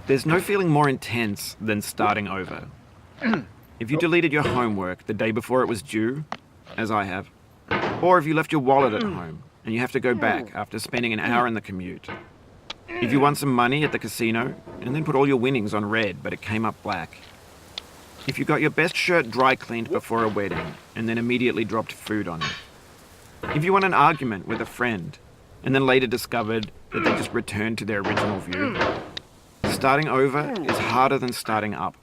There's no feeling more intense than starting over. If you deleted your homework the day before it was due, as I have, or if you left your wallet at home and you have to go back after spending an hour in the commute. If you won some money at the casino and then put all your winnings on red but it came up black. If you got your best shirt dry cleaned before a wedding and then immediately dropped food on it. If you won an argument with a friend and then later discovered that they just returned to their original view. Starting over is harder than starting up.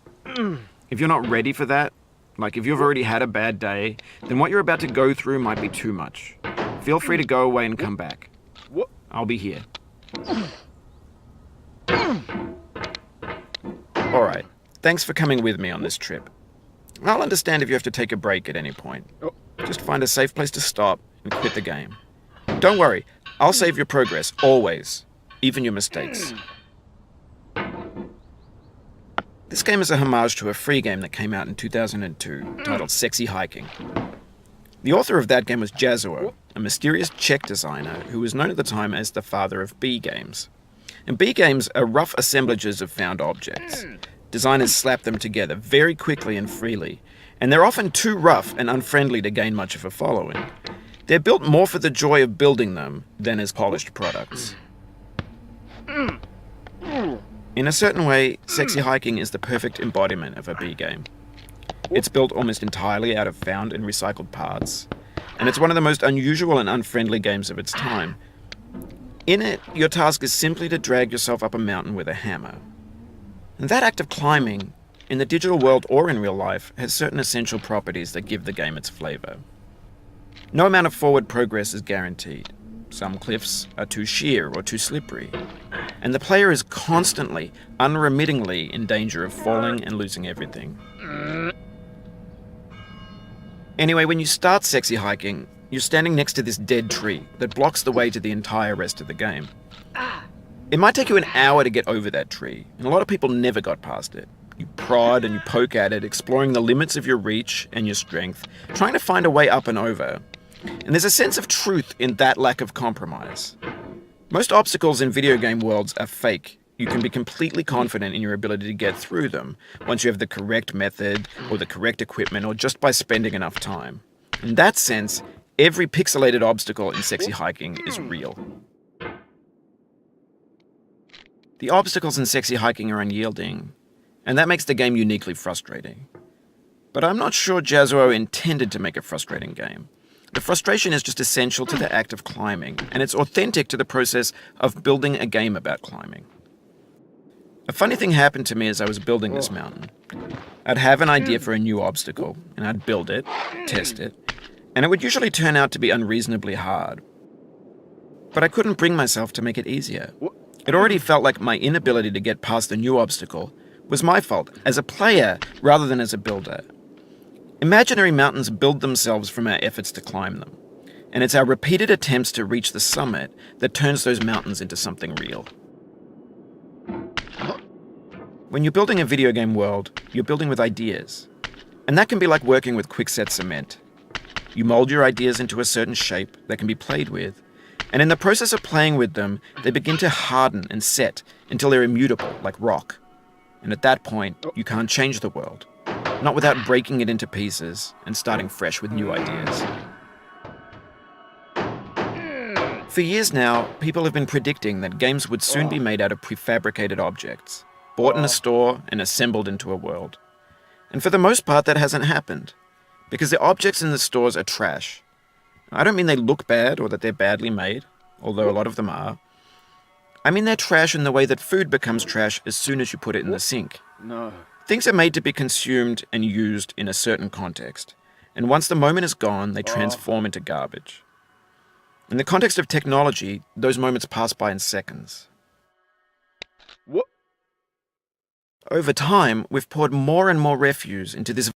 If you're not ready for that, like if you've already had a bad day, then what you're about to go through might be too much. Feel free to go away and come back. I'll be here. Alright, thanks for coming with me on this trip. I'll understand if you have to take a break at any point. Just find a safe place to stop and quit the game. Don't worry, I'll save your progress, always. Even your mistakes. This game is a homage to a free game that came out in 2002, titled Sexy Hiking. The author of that game was Jazuo, a mysterious Czech designer who was known at the time as the father of B games. And B games are rough assemblages of found objects. Designers slap them together very quickly and freely, and they're often too rough and unfriendly to gain much of a following. They're built more for the joy of building them than as polished products. In a certain way, Sexy Hiking is the perfect embodiment of a B game. It's built almost entirely out of found and recycled parts, and it's one of the most unusual and unfriendly games of its time. In it, your task is simply to drag yourself up a mountain with a hammer. And that act of climbing, in the digital world or in real life, has certain essential properties that give the game its flavor. No amount of forward progress is guaranteed. Some cliffs are too sheer or too slippery, and the player is constantly, unremittingly in danger of falling and losing everything. Anyway, when you start Sexy Hiking, you're standing next to this dead tree that blocks the way to the entire rest of the game. It might take you an hour to get over that tree, and a lot of people never got past it. You prod and you poke at it, exploring the limits of your reach and your strength, trying to find a way up and over. And there's a sense of truth in that lack of compromise. Most obstacles in video game worlds are fake. You can be completely confident in your ability to get through them once you have the correct method or the correct equipment or just by spending enough time. In that sense, every pixelated obstacle in Sexy Hiking is real. The obstacles in Sexy Hiking are unyielding, and that makes the game uniquely frustrating. But I'm not sure Jazuo intended to make a frustrating game. The frustration is just essential to the act of climbing, and it's authentic to the process of building a game about climbing. A funny thing happened to me as I was building this mountain. I'd have an idea for a new obstacle, and I'd build it, test it, and it would usually turn out to be unreasonably hard. But I couldn't bring myself to make it easier. It already felt like my inability to get past the new obstacle was my fault, as a player rather than as a builder. Imaginary mountains build themselves from our efforts to climb them, and it's our repeated attempts to reach the summit that turns those mountains into something real. When you're building a video game world, you're building with ideas, and that can be like working with quickset cement. You mold your ideas into a certain shape that can be played with, and in the process of playing with them, they begin to harden and set until they're immutable, like rock. And at that point, you can't change the world. Not without breaking it into pieces and starting fresh with new ideas. For years now, people have been predicting that games would soon be made out of prefabricated objects, bought in a store and assembled into a world. And for the most part, that hasn't happened, because the objects in the stores are trash. I don't mean they look bad or that they're badly made, although a lot of them are. I mean they're trash in the way that food becomes trash as soon as you put it in the sink. No. Things are made to be consumed and used in a certain context, and once the moment is gone, they transform into garbage. In the context of technology, those moments pass by in seconds. What? Over time, we've poured more and more refuse into this